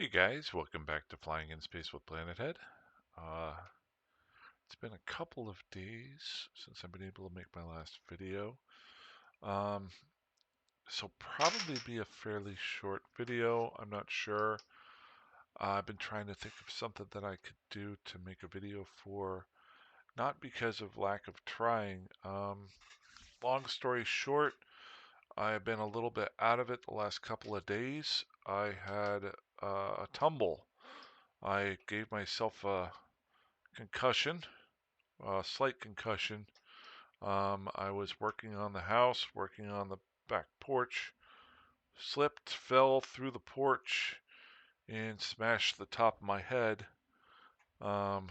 Hey guys, welcome back to Flying in Space with PlanetHead. Uh, it's been a couple of days since I've been able to make my last video. Um, so probably be a fairly short video. I'm not sure. I've been trying to think of something that I could do to make a video for, not because of lack of trying. Long story short, I've been a little bit out of it the last couple of days. I had a tumble. I gave myself a concussion, a slight concussion. I was working on the house, working on the back porch, slipped, fell through the porch, and smashed the top of my head um,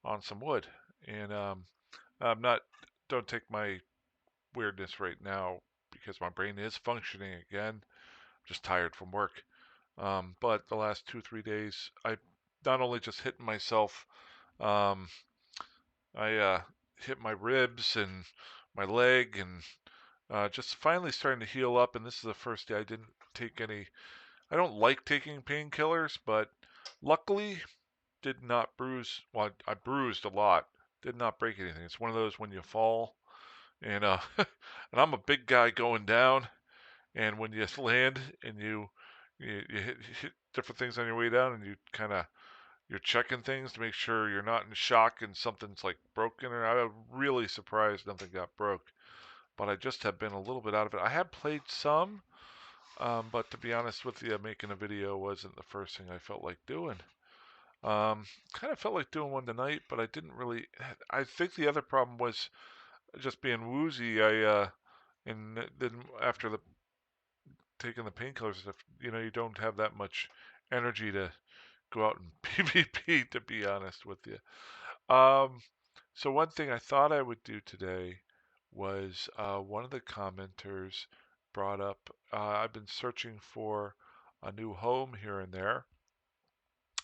on some wood. And I'm not, don't take my weirdness right now because my brain is functioning again. I'm just tired from work. But the last 2, 3 days, I not only just hit myself, um, I hit my ribs and my leg and just finally starting to heal up. And this is the first day I didn't take any. I don't like taking painkillers, but luckily did not bruise. Well, I bruised a lot. Did not break anything. It's one of those when you fall and and I'm a big guy going down, and when you land and you hit different things on your way down, and you kind of you're checking things to make sure you're not in shock and something's like broken. And I'm really surprised nothing got broke. But I just have been a little bit out of it. I have played some, but to be honest with you, making a video wasn't the first thing I felt like doing. Kind of felt like doing one tonight, but I didn't really. I think the other problem was just being woozy. And then after the taking the painkillers, you don't have that much energy to go out and PvP. To be honest with you. Um, so one thing I thought I would do today was one of the commenters brought up, I've been searching for a new home here and there,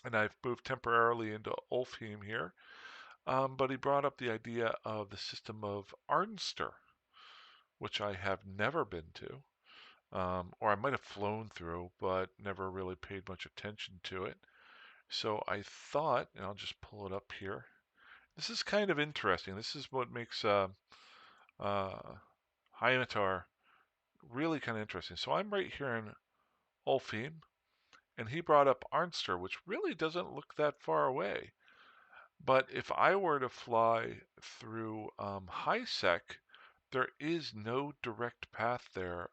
and I've moved temporarily into Ulfheim here. But he brought up the idea of the system of Arnster, which I have never been to, or I might have flown through, but never really paid much attention to it. So I thought, and I'll just pull it up here. This is kind of interesting. This is what makes uh, Hymitar really kind of interesting. So I'm right here in Ulfheim, and he brought up Arnster, which really doesn't look that far away. But if I were to fly through HiSec, there is no direct path there.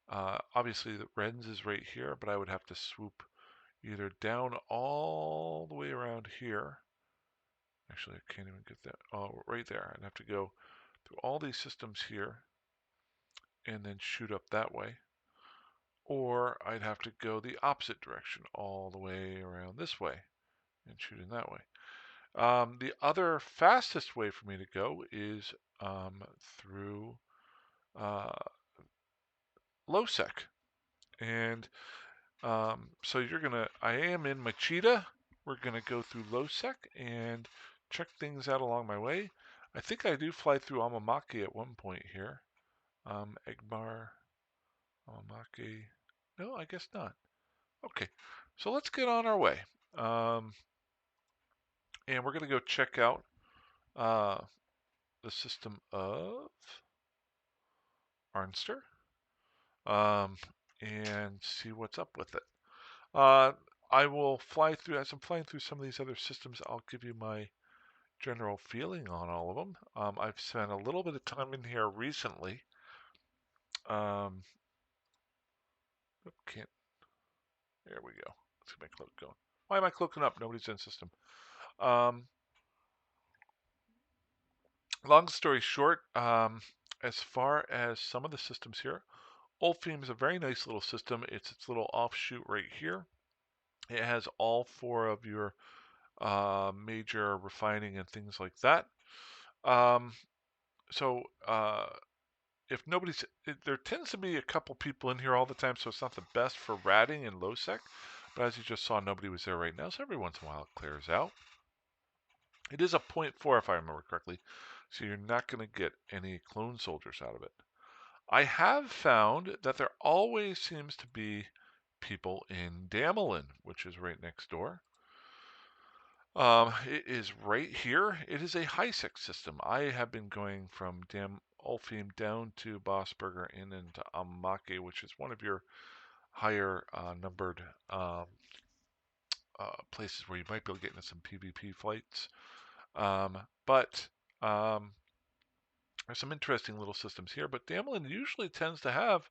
Obviously, the Renz is right here, but I would have to swoop either down all the way around here. Actually, I can't even get that. Oh, right there. I'd have to go through all these systems here and then shoot up that way. Or I'd have to go the opposite direction all the way around this way and shoot in that way. The other fastest way for me to go is through uh, Lowsec. And so I am in Machida. We're going to go through Lowsec and check things out along my way. I think I do fly through Amamaki at one point here. Egmar, Amamaki. No, I guess not. Okay, so let's get on our way. Um, and we're going to go check out uh, the system of Arnster um, and see what's up with it. Uh, I will fly through, as I'm flying through some of these other systems, I'll give you my general feeling on all of them. I've spent a little bit of time in here recently. Um, can't, there we go. Let's get my cloak going. Why am I cloaking up? Nobody's in system. Um, Long story short, as far as some of the systems here, Ulfheim is a very nice little system. It's its little offshoot right here. It has all four of your major refining and things like that. Um, so if nobody's, there tends to be a couple people in here all the time, so it's not the best for ratting and Lowsec. But as you just saw, nobody was there right now, so every once in a while it clears out. It is a 0.4 if I remember correctly, so you're not going to get any clone soldiers out of it. I have found that there always seems to be people in Damelin, which is right next door. It is right here. It is a HiSec system. I have been going from Ulfheim down to Bossburger and into Amake, which is one of your higher numbered places where you might be able to get into some PvP fights. But there's some interesting little systems here. But Damelin usually tends to have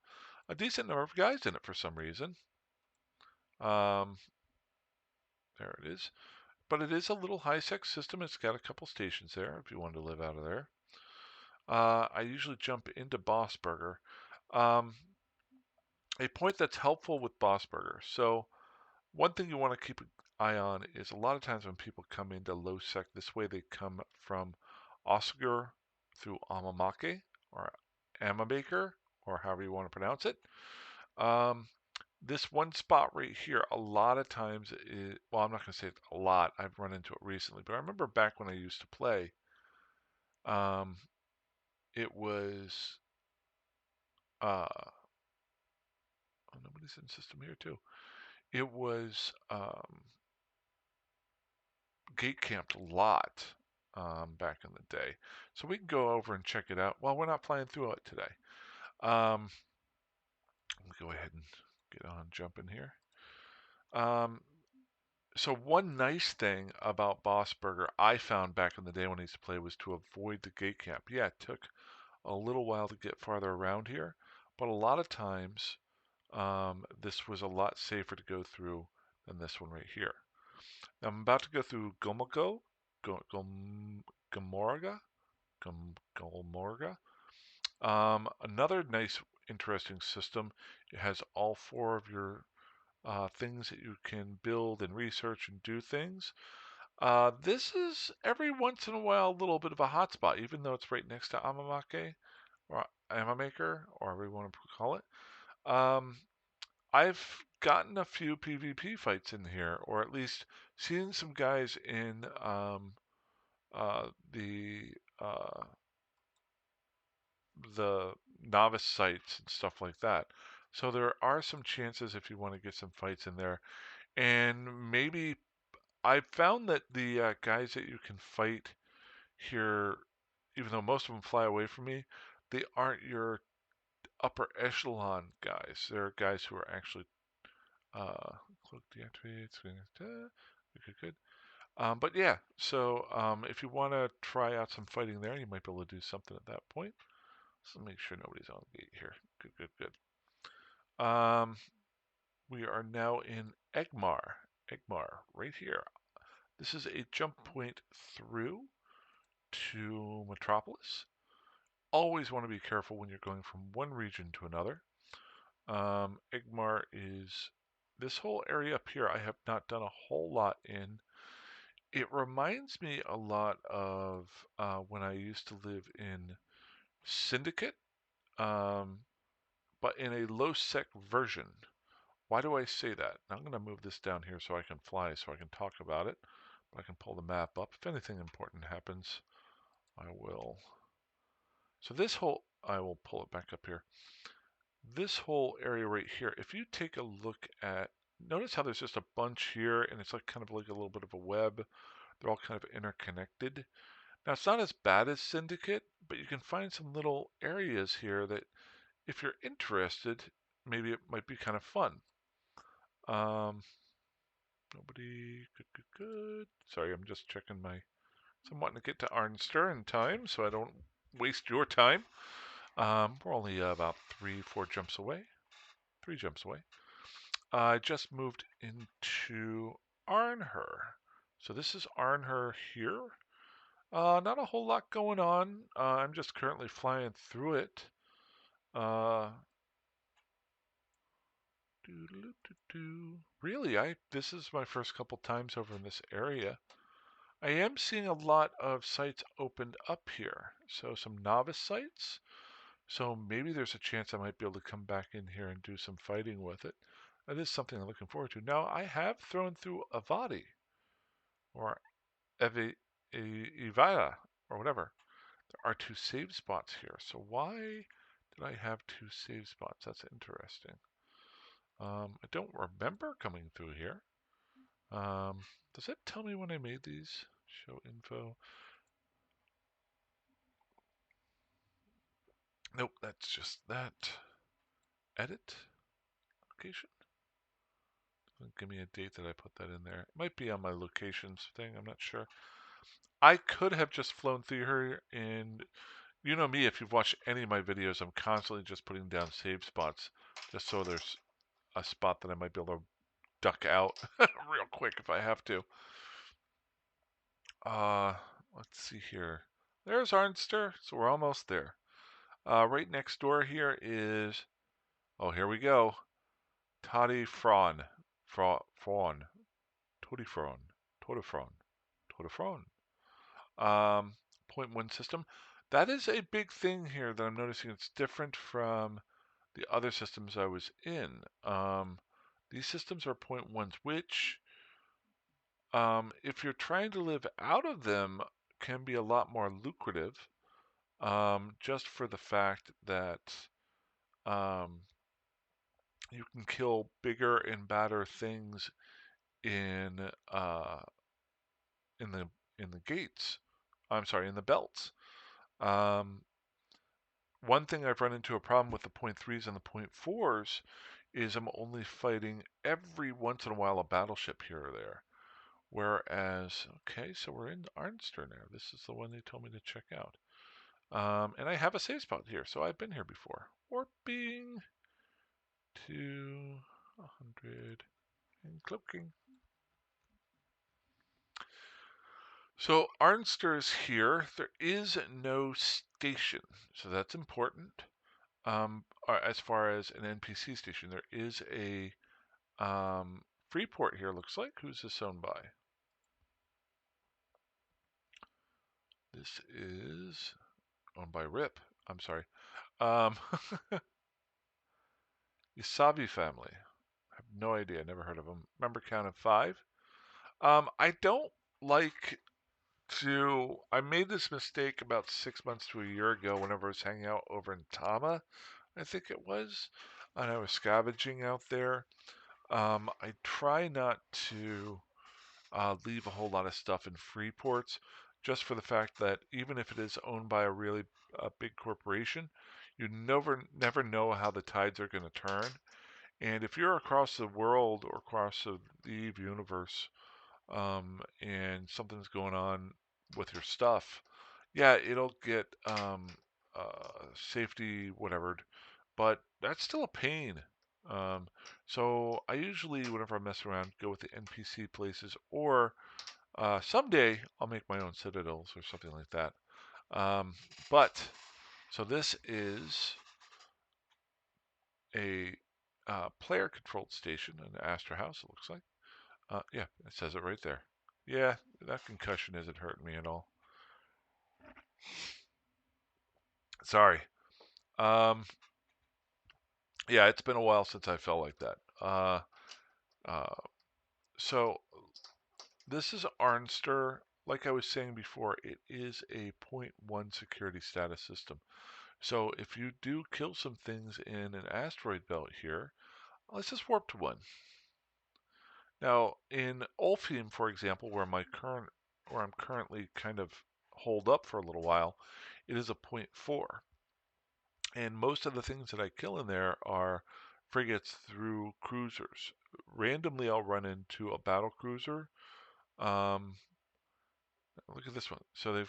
a decent number of guys in it for some reason. There it is. But it is a little high-sec system. It's got a couple stations there if you want to live out of there. I usually jump into Bossburger. A point that's helpful with Bossburger. So one thing you want to keep an eye on is a lot of times when people come into low sec this way, they come from Oscar through Amamake or Amabaker or however you want to pronounce it. This one spot right here, a lot of times, well, I'm not going to say a lot. I've run into it recently, but I remember back when I used to play, it was, oh, nobody's in system here too. It was gate camped a lot back in the day. So we can go over and check it out. Well, we're not flying through it today. Let me go ahead and get on jumping here. So one nice thing about Bossburger I found back in the day when I used to play was to avoid the gate camp. Yeah, it took a little while to get farther around here, but a lot of times this was a lot safer to go through than this one right here. Now I'm about to go through Gomorga. Another nice, interesting system. It has all four of your things that you can build and research and do things. This is every once in a while a little bit of a hotspot, even though it's right next to Amamake or Amamaker, or whatever you want to call it. I've gotten a few PvP fights in here, or at least seen some guys in the the novice sites and stuff like that. So there are some chances if you want to get some fights in there, and maybe I've found that the guys that you can fight here, even though most of them fly away from me, they aren't your upper echelon guys. They're guys who are actually cloak deactivates. Good. But yeah, so if you want to try out some fighting there, you might be able to do something at that point. So make sure nobody's on the gate here. Good. We are now in Egmar. Egmar, right here. This is a jump point through to Metropolis. Always want to be careful when you're going from one region to another. Egmar is this whole area up here. I have not done a whole lot in. It reminds me a lot of when I used to live in Syndicate, but in a low sec version. Why do I say that? Now I'm going to move this down here so I can fly, so I can talk about it. But I can pull the map up. If anything important happens, I will. So this whole, I will pull it back up here. This whole area right here, if you take a look at, notice how there's just a bunch here, and it's like kind of like a little bit of a web. They're all kind of interconnected. Now it's not as bad as Syndicate, but you can find some little areas here that, if you're interested, maybe it might be kind of fun. Nobody, good. Sorry, I'm just checking my, so I'm wanting to get to Arnster in time so I don't waste your time. We're only about 3 jumps away. 3 jumps away. I just moved into Arnher. So this is Arnher here. Not a whole lot going on. I'm just currently flying through it. Really, this is my first couple times over in this area. I am seeing a lot of sites opened up here. So some novice sites. So maybe there's a chance I might be able to come back in here and do some fighting with it. That is something I'm looking forward to. Now, I have thrown through Avadi or Evira or whatever. There are 2 save spots here. So why did I have 2 save spots? That's interesting. I don't remember coming through here. Does that tell me when I made these? Show info. Nope, that's just that. Edit location. Give me a date that I put that in there. It might be on my locations thing. I'm not sure. I could have just flown through here, and you know me, if you've watched any of my videos, I'm constantly just putting down save spots just so there's a spot that I might be able to duck out real quick if I have to. Let's see here. There's Arnster, so we're almost there. Right next door here is, oh, here we go. Toddy Fraun. Fraun. Toddy Fraun. Toddy Fraun. Toddy Fraun. 0.1 system. That is a big thing here that I'm noticing. It's different from the other systems I was in. These systems are 0.1s, which, if you're trying to live out of them, can be a lot more lucrative, just for the fact that you can kill bigger and badder things in in the in the gates. I'm sorry, in the belts. Um, One thing I've run into a problem with the 0.3s and the 0.4s is I'm only fighting every once in a while a battleship here or there. Whereas, okay, so we're in Arnster now. This is the one they told me to check out. And I have a save spot here, so I've been here before. Warping to 100 and cloaking. So Arnster is here. There is no station, so that's important. As far as an NPC station, there is a Freeport here, looks like. Who's this owned by? This is owned by RIP. I'm sorry. Um, Isavi family. I have no idea. Never heard of them. Member count of 5. I don't like to. I made this mistake about 6 months to a year ago whenever I was hanging out over in Tama, I think it was, and I was scavenging out there. I try not to leave a whole lot of stuff in free ports, just for the fact that even if it is owned by a really big corporation, you never know how the tides are going to turn. And if you're across the world or across the Eve universe, and something's going on with your stuff, yeah, it'll get safety whatever, but that's still a pain. Um, so I usually, whenever I mess around, go with the NPC places, or someday I'll make my own citadels or something like that. But so this is a player-controlled station, an Astra House. It looks like. Yeah, it says it right there. Yeah, that concussion isn't hurting me at all. Sorry. Um, yeah, it's been a while since I felt like that. Uh, so this is Arnster. Like I was saying before, it is a 0.1 security status system. So if you do kill some things in an asteroid belt here, let's just warp to 1. Now, in Ulfheim, for example, where I'm currently kind of holed up for a little while, it is a 0.4. And most of the things that I kill in there are frigates through cruisers. Randomly, I'll run into a battle cruiser. Look at this one. So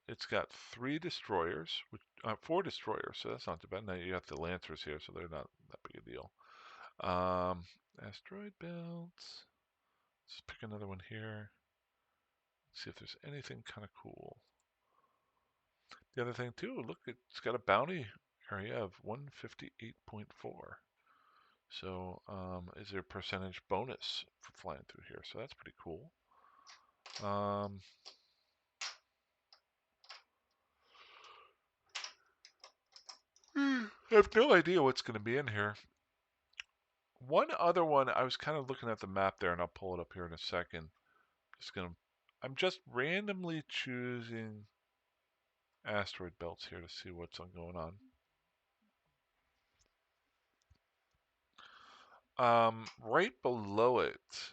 it's got 3 destroyers, 4 destroyers, so that's not too bad. Now you got the Lancers here, so they're not that big a deal. Asteroid belts. Let's pick another one here. See if there's anything kind of cool. The other thing too, look, it's got a bounty area of 158.4. So is there a percentage bonus for flying through here? So that's pretty cool. I have no idea what's going to be in here. One other one, I was kind of looking at the map there, and I'll pull it up here in a second. I'm just randomly choosing asteroid belts here to see what's going on. Right below it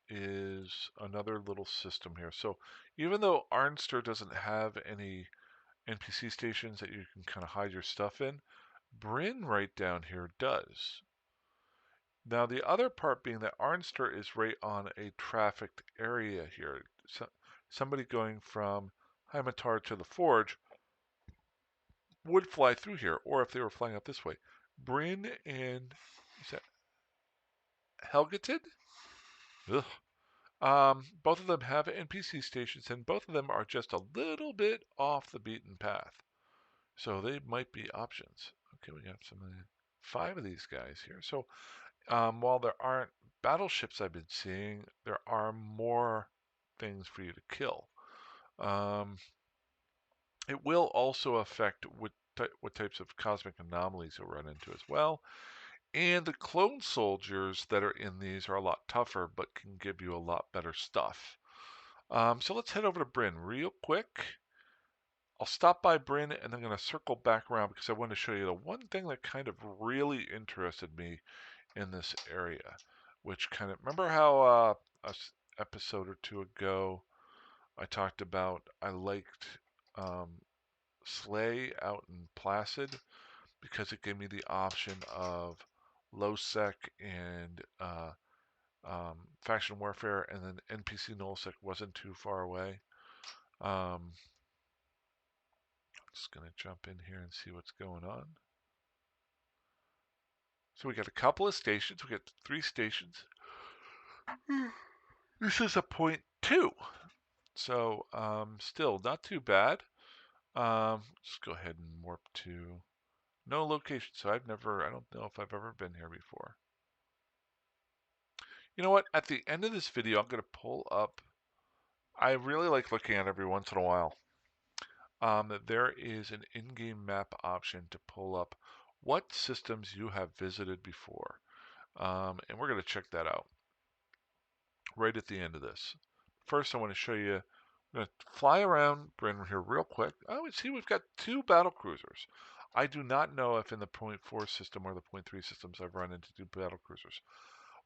is another little system here. So even though Arnster doesn't have any NPC stations that you can kind of hide your stuff in, Bryn right down here does. Now the other part being that Arnster is right on a trafficked area here. So, somebody going from Heimatar to the Forge would fly through here, or if they were flying up this way. Bryn and is that Helgeted? Ugh. Both of them have NPC stations, and both of them are just a little bit off the beaten path. So they might be options. Okay, we got some 5 of these guys here. So while there aren't battleships I've been seeing, there are more things for you to kill. It will also affect what types of cosmic anomalies you'll run into as well. And the clone soldiers that are in these are a lot tougher, but can give you a lot better stuff. So let's head over to Bryn real quick. I'll stop by Bryn and I'm going to circle back around because I want to show you the one thing that kind of really interested me in this area, which kind of, remember how a episode or two ago I talked about I liked Slay out in Placid because it gave me the option of low sec and faction warfare, and then NPC nullsec wasn't too far away. Just gonna jump in here and see what's going on. So we got a couple of stations. We got 3 stations. This is a 0.2, so still not too bad. Let's go ahead and warp to no location. So I don't know if I've ever been here before. You know what? At the end of this video, I'm going to pull up. I really like looking at every once in a while. There is an in-game map option to pull up what systems you have visited before. And we're going to check that out right at the end of this. First, I want to show you. I'm going to fly around Bryn here real quick. Oh, and see, we've got 2 battle cruisers. I do not know if in the 0.4 system or the 0.3 systems I've run into 2 battle cruisers.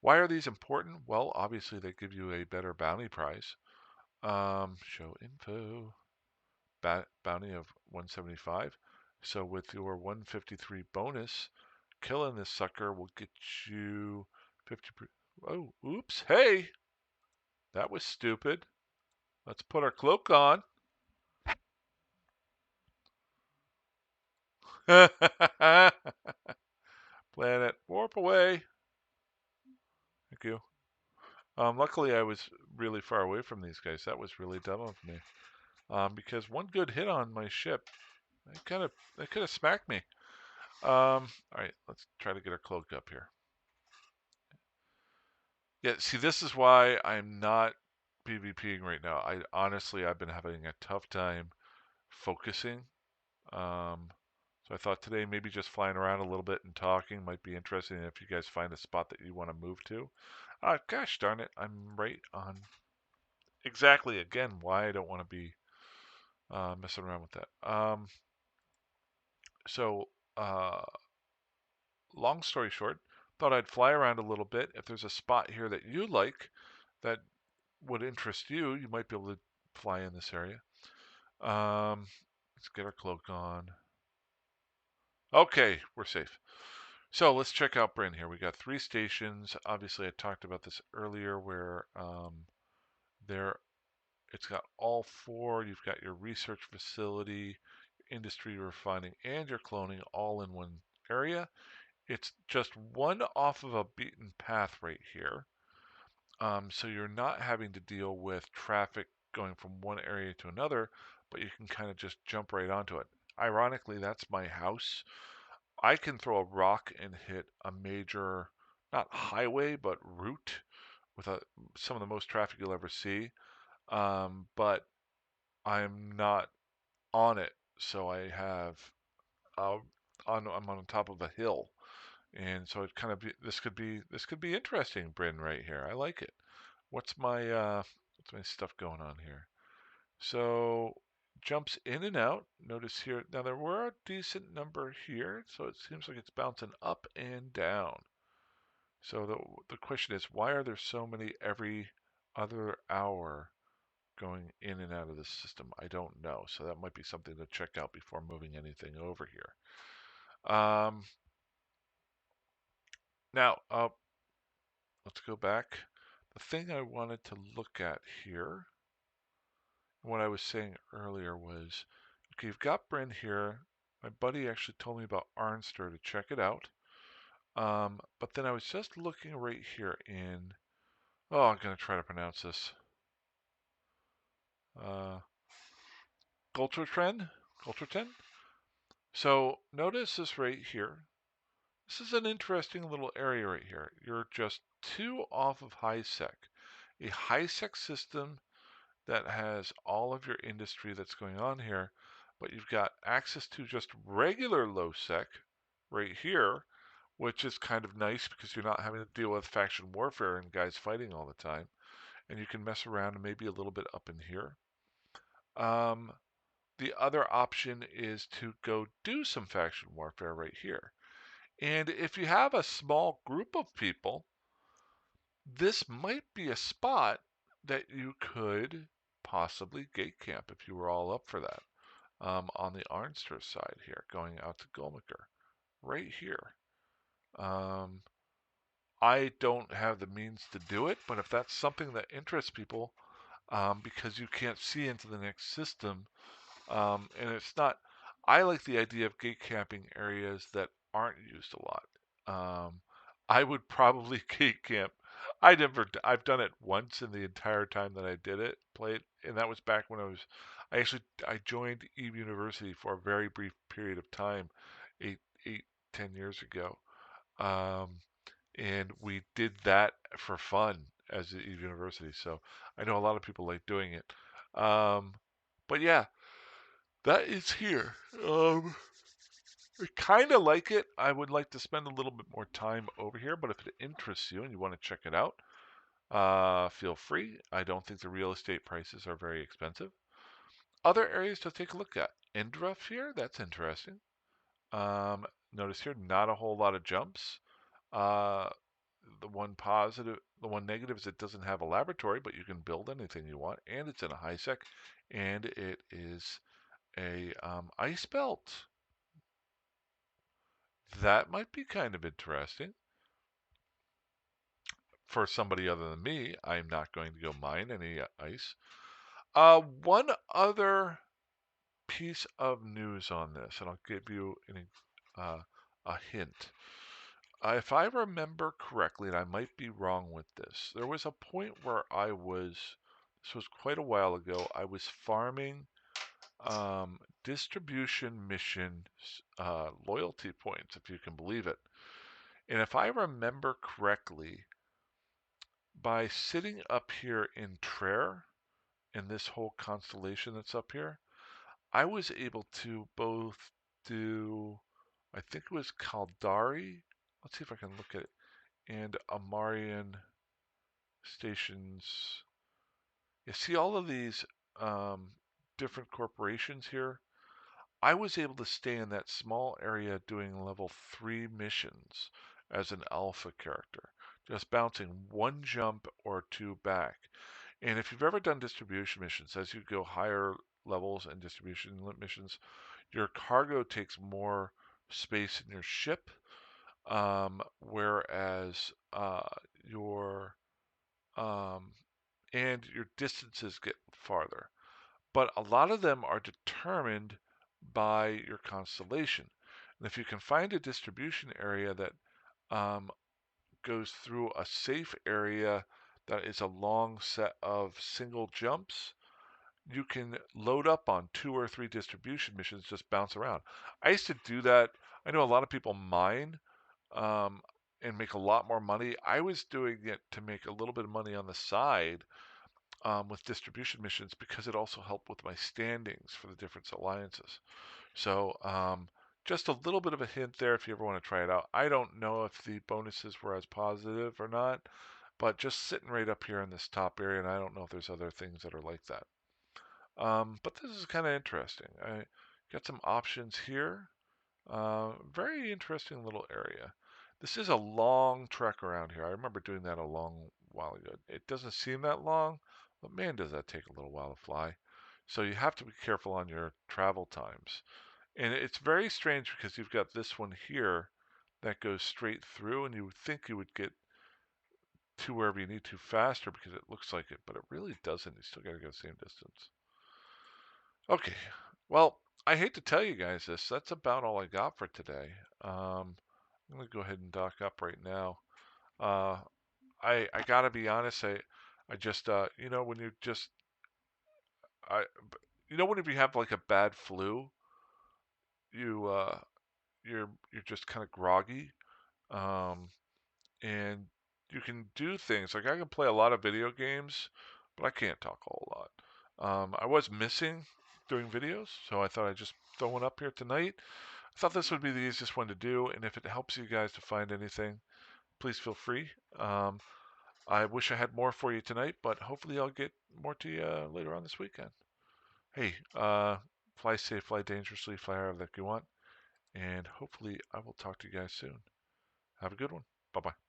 Why are these important? Well, obviously they give you a better bounty prize. Show info. Bounty of 175. So with your 153 bonus, killing this sucker will get you 50. Oh, oops. Hey, that was stupid. Let's put our cloak on. Planet, warp away. Thank you. Luckily, I was really far away from these guys. That was really dumb of me. Because one good hit on my ship, they could have smacked me. All right, let's try to get our cloak up here. Yeah, see, this is why I'm not PvPing right now. I've been having a tough time focusing. So I thought today maybe just flying around a little bit and talking might be interesting if you guys find a spot that you want to move to. Gosh darn it, I'm right on exactly again why I don't want to be messing around with that. So long story short, thought I'd fly around a little bit. If there's a spot here that you like that would interest you, you might be able to fly in this area. Let's get our cloak on. Okay, we're safe. So let's check out Bryn here. We got 3 stations. Obviously, I talked about this earlier where there it's got all 4. You've got your research facility, industry refining, and your cloning all in one area. It's just one off of a beaten path right here. So you're not having to deal with traffic going from one area to another, but you can kind of just jump right onto it. Ironically, that's my house. I can throw a rock and hit a major, not highway, but route with some of the most traffic you'll ever see. But I'm not on it, so I have I'm on top of a hill, and so it kind of this could be interesting, Bryn, right here. I like it. What's my stuff going on here? So jumps in and out. Notice here, now there were a decent number here, so it seems like it's bouncing up and down. So the question is, why are there so many every other hour going in and out of the system? I don't know. So that might be something to check out before moving anything over here. Now, let's go back. The thing I wanted to look at here, what I was saying earlier was, okay, you've got Bryn here. My buddy actually told me about Arnster to check it out. But then I was just looking right here in, oh, I'm going to try to pronounce this. Gultertren? Gulterten? So notice this right here. This is an interesting little area right here. You're just 2 off of HiSec. A HiSec system that has all of your industry that's going on here, but you've got access to just regular low sec right here, which is kind of nice because you're not having to deal with faction warfare and guys fighting all the time. And you can mess around and maybe a little bit up in here. The other option is to go do some faction warfare right here. And if you have a small group of people, this might be a spot that you could possibly gate camp if you were all up for that. On the Arnster side here, going out to Gulmaker, right here. I don't have the means to do it, but if that's something that interests people, because you can't see into the next system, and it's not, I like the idea of gate camping areas that aren't used a lot. I would probably gate camp. I've done it once in the entire time that I did it, played, and that was back when I joined Eve University for a very brief period of time, 10 years ago. Um, and we did that for fun as a university. So I know a lot of people like doing it. But yeah, that is here. I kind of like it. I would like to spend a little bit more time over here, but if it interests you and you want to check it out, feel free. I don't think the real estate prices are very expensive. Other areas to take a look at. Indruff here, that's interesting. Notice here, not a whole lot of jumps. Uh, the one negative is it doesn't have a laboratory, but you can build anything you want, and it's in a HiSec, and it is a ice belt. That might be kind of interesting. For somebody other than me, I'm not going to go mine any ice. One other piece of news on this, and I'll give you a hint. If I remember correctly, and I might be wrong with this, there was a point where this was quite a while ago, I was farming distribution mission loyalty points, if you can believe it. And if I remember correctly, by sitting up here in Traer, in this whole constellation that's up here, I was able to both do, I think it was Caldari. Let's see if I can look at it. And Amarian stations. You see all of these different corporations here? I was able to stay in that small area doing level 3 missions as an alpha character, just bouncing 1 jump or 2 back. And if you've ever done distribution missions, as you go higher levels and distribution missions, your cargo takes more space in your ship, whereas um, your distances get farther. But a lot of them are determined by your constellation. And if you can find a distribution area that um, goes through a safe area that is a long set of single jumps, you can load up on 2 or 3 distribution missions, just bounce around. I used to do that. I know a lot of people mine um, and make a lot more money. I was doing it to make a little bit of money on the side with distribution missions because it also helped with my standings for the different alliances. So just a little bit of a hint there if you ever want to try it out. I don't know if the bonuses were as positive or not, but just sitting right up here in this top area, and I don't know if there's other things that are like that. But this is kind of interesting. I got some options here. Very interesting little area. This is a long trek around here. I remember doing that a long while ago. It doesn't seem that long, but man, does that take a little while to fly. So you have to be careful on your travel times. And it's very strange because you've got this one here that goes straight through, and you would think you would get to wherever you need to faster because it looks like it, but it really doesn't. You still got to go the same distance. Okay, well, I hate to tell you guys this. That's about all I got for today. I'm gonna go ahead and dock up right now. Uh, I gotta be honest. I just you know when you just I you know when if you have like a bad flu, you you're just kind of groggy. Um, and you can do things like I can play a lot of video games, but I can't talk a whole lot. I was missing doing videos, so I thought I'd just throw one up here tonight. I thought this would be the easiest one to do, and if it helps you guys to find anything, please feel free. Um, I wish I had more for you tonight, but hopefully I'll get more to you later on this weekend. Hey, fly safe, fly dangerously, fly however that you want, and hopefully I will talk to you guys soon. Have a good one. Bye bye.